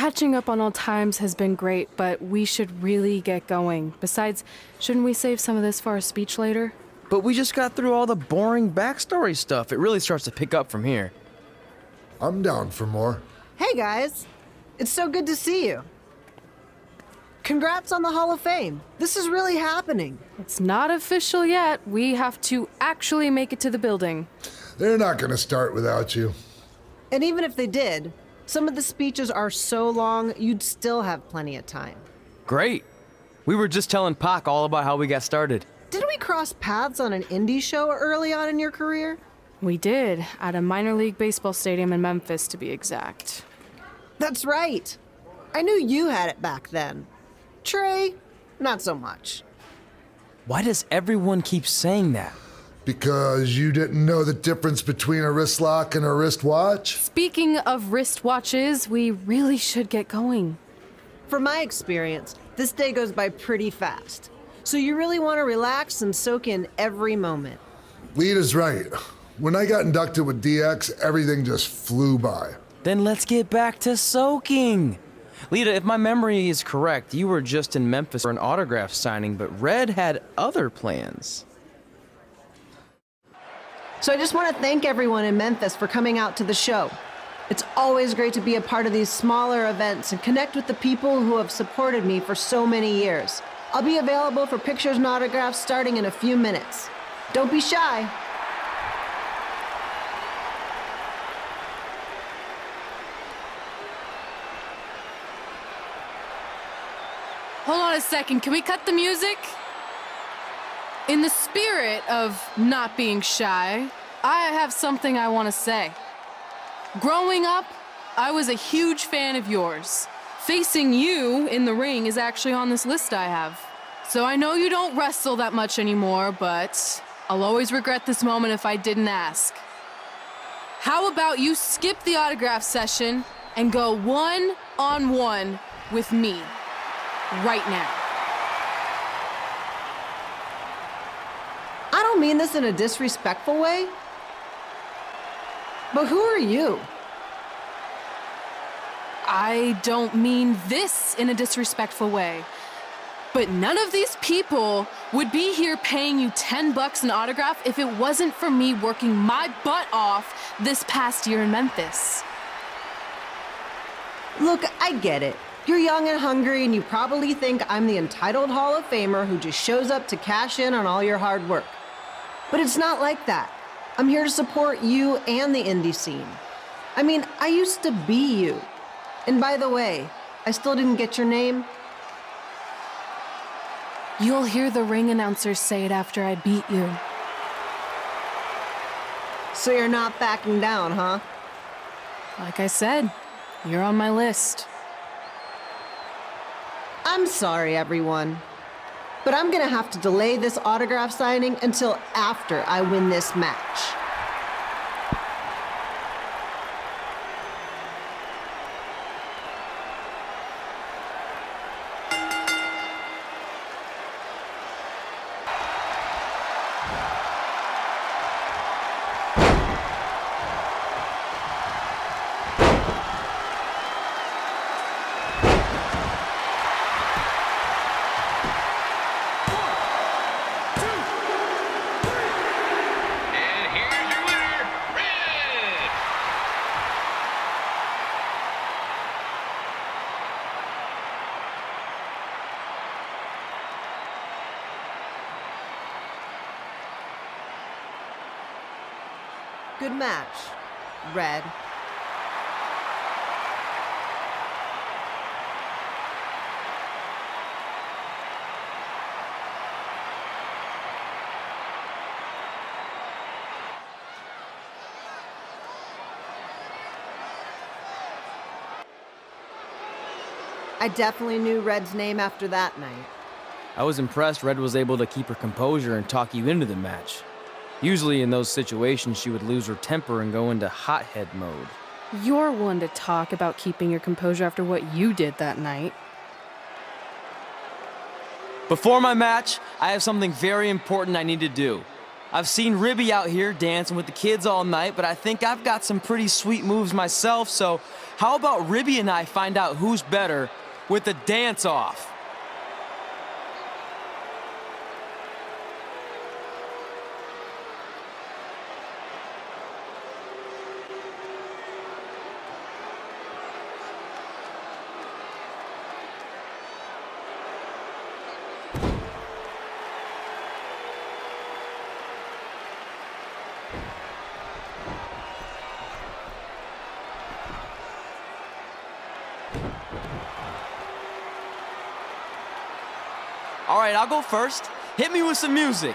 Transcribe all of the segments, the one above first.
Catching up on old times has been great, but we should really get going. Besides, shouldn't we save some of this for our speech later? But we just got through all the boring backstory stuff. It really starts to pick up from here. I'm down for more. Hey guys, it's so good to see you. Congrats on the Hall of Fame. This is really happening. It's not official yet. We have to actually make it to the building. They're not gonna start without you. And even if they did, some of the speeches are so long, you'd still have plenty of time. Great. We were just telling Pac all about how we got started. Didn't we cross paths on an indie show early on in your career? We did, at a minor league baseball stadium in Memphis, to be exact. That's right. I knew you had it back then. Trey, not so much. Why does everyone keep saying that? Because you didn't know the difference between a wrist lock and a wristwatch? Speaking of wristwatches, we really should get going. From my experience, this day goes by pretty fast. So you really want to relax and soak in every moment. Lita's right. When I got inducted with DX, everything just flew by. Then let's get back to soaking. Lita, if my memory is correct, you were just in Memphis for an autograph signing, but Red had other plans. So I just want to thank everyone in Memphis for coming out to the show. It's always great to be a part of these smaller events and connect with the people who have supported me for so many years. I'll be available for pictures and autographs starting in a few minutes. Don't be shy. Hold on a second, can we cut the music? In the spirit of not being shy, I have something I want to say. Growing up, I was a huge fan of yours. Facing you in the ring is actually on this list I have. So I know you don't wrestle that much anymore, but I'll always regret this moment if I didn't ask. How about you skip the autograph session and go one-on-one with me right now? I don't mean this in a disrespectful way, but who are you? I don't mean this in a disrespectful way, but none of these people would be here paying you $10 an autograph if it wasn't for me working my butt off this past year in Memphis. Look, I get it. You're young and hungry, and you probably think I'm the entitled Hall of Famer who just shows up to cash in on all your hard work. But it's not like that. I'm here to support you and the indie scene. I mean, I used to be you. And by the way, I still didn't get your name. You'll hear the ring announcers say it after I beat you. So you're not backing down, huh? Like I said, you're on my list. I'm sorry, everyone. But I'm gonna have to delay this autograph signing until after I win this match. Good match, Red. I definitely knew Red's name after that night. I was impressed Red was able to keep her composure and talk you into the match. Usually in those situations, she would lose her temper and go into hothead mode. You're one to talk about keeping your composure after what you did that night. Before my match, I have something very important I need to do. I've seen Ribby out here dancing with the kids all night, but I think I've got some pretty sweet moves myself, so how about Ribby and I find out who's better with the dance-off? All right, I'll go first. Hit me with some music.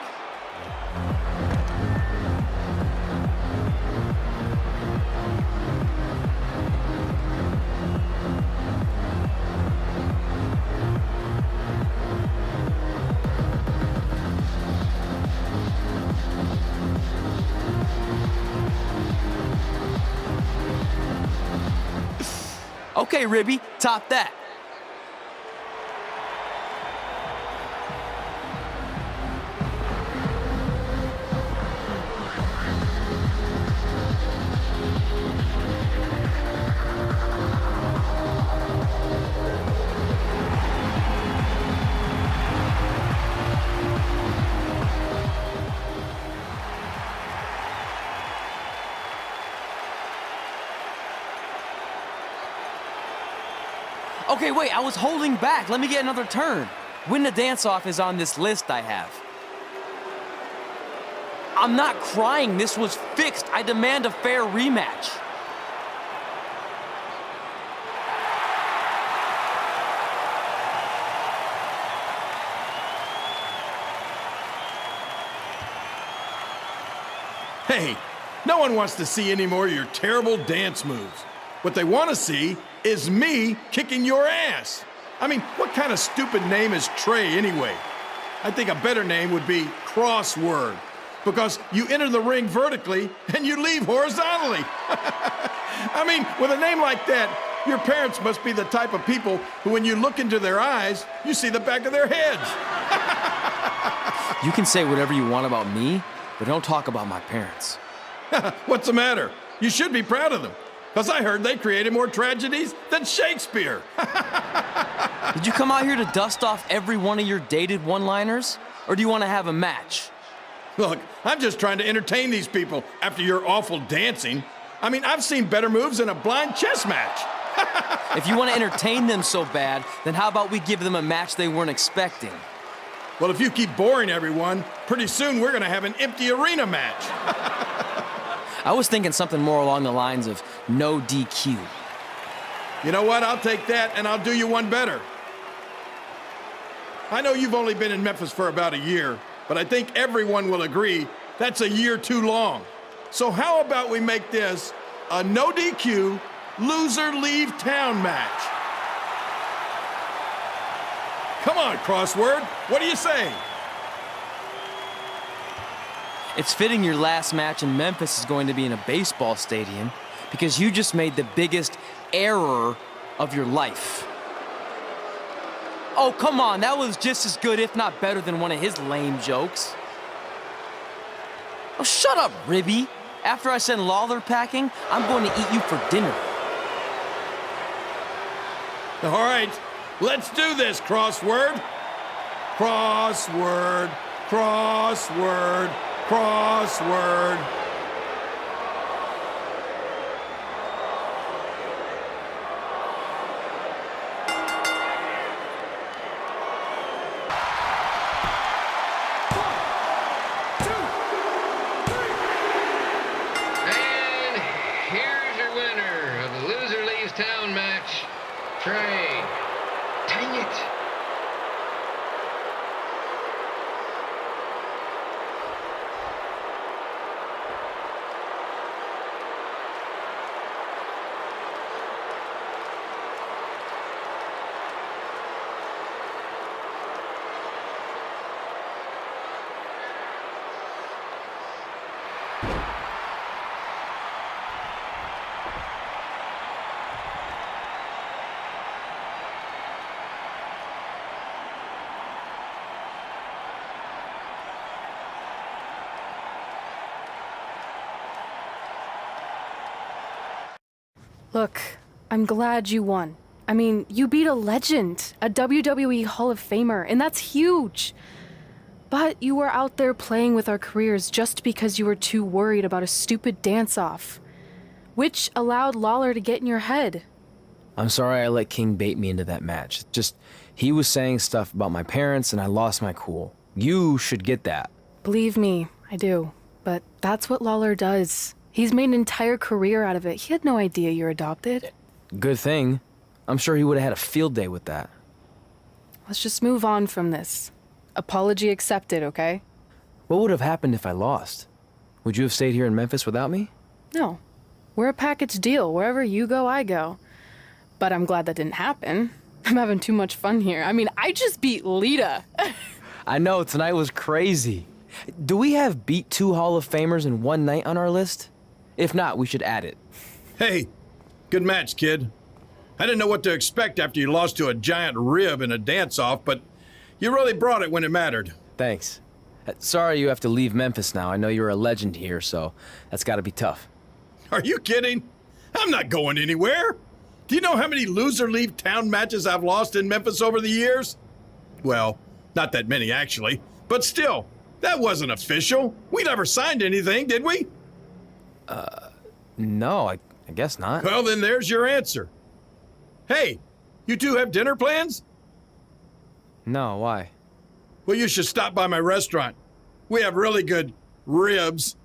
Okay, Ribby, top that. Okay, wait, I was holding back. Let me get another turn. Win the dance-off is on this list I have. I'm not crying. This was fixed. I demand a fair rematch. Hey, no one wants to see any more of your terrible dance moves. What they want to see is me kicking your ass. I mean, what kind of stupid name is Trey anyway? I think a better name would be Crossword, because you enter the ring vertically and you leave horizontally. I mean, with a name like that, your parents must be the type of people who, when you look into their eyes, you see the back of their heads. You can say whatever you want about me, but don't talk about my parents. What's the matter? You should be proud of them, because I heard they created more tragedies than Shakespeare. Did you come out here to dust off every one of your dated one-liners? Or do you want to have a match? Look, I'm just trying to entertain these people after your awful dancing. I mean, I've seen better moves in a blind chess match. If you want to entertain them so bad, then how about we give them a match they weren't expecting? Well, if you keep boring everyone, pretty soon we're going to have an empty arena match. I was thinking something more along the lines of no DQ. You know what? I'll take that, and I'll do you one better. I know you've only been in Memphis for about a year, but I think everyone will agree that's a year too long. So how about we make this a no DQ, loser leave town match? Come on, Crossword. What do you say? It's fitting your last match in Memphis is going to be in a baseball stadium because you just made the biggest error of your life. Oh, come on, that was just as good, if not better, than one of his lame jokes. Oh, shut up, Ribby. After I send Lawler packing, I'm going to eat you for dinner. All right, let's do this, Crossword. Crossword, crossword, crossword. Town match, Trey. Dang it. Look, I'm glad you won. I mean, you beat a legend, a WWE Hall of Famer, and that's huge. But you were out there playing with our careers just because you were too worried about a stupid dance-off, which allowed Lawler to get in your head. I'm sorry I let King bait me into that match. Just, he was saying stuff about my parents and I lost my cool. You should get that. Believe me, I do. But that's what Lawler does. He's made an entire career out of it. He had no idea you're adopted. Good thing. I'm sure he would have had a field day with that. Let's just move on from this. Apology accepted, okay? What would have happened if I lost? Would you have stayed here in Memphis without me? No. We're a package deal. Wherever you go, I go. But I'm glad that didn't happen. I'm having too much fun here. I mean, I just beat Lita. I know, tonight was crazy. Do we have beat 2 Hall of Famers in one night on our list? If not, we should add it. Hey, good match, kid. I didn't know what to expect after you lost to a giant rib in a dance-off, but you really brought it when it mattered. Thanks. Sorry you have to leave Memphis now. I know you're a legend here, so that's gotta be tough. Are you kidding? I'm not going anywhere. Do you know how many loser leave town matches I've lost in Memphis over the years? Well, not that many actually, but still, that wasn't official. We never signed anything, did we? No, I guess not. Well, then there's your answer. Hey, you two have dinner plans? No, why? Well, you should stop by my restaurant. We have really good ribs.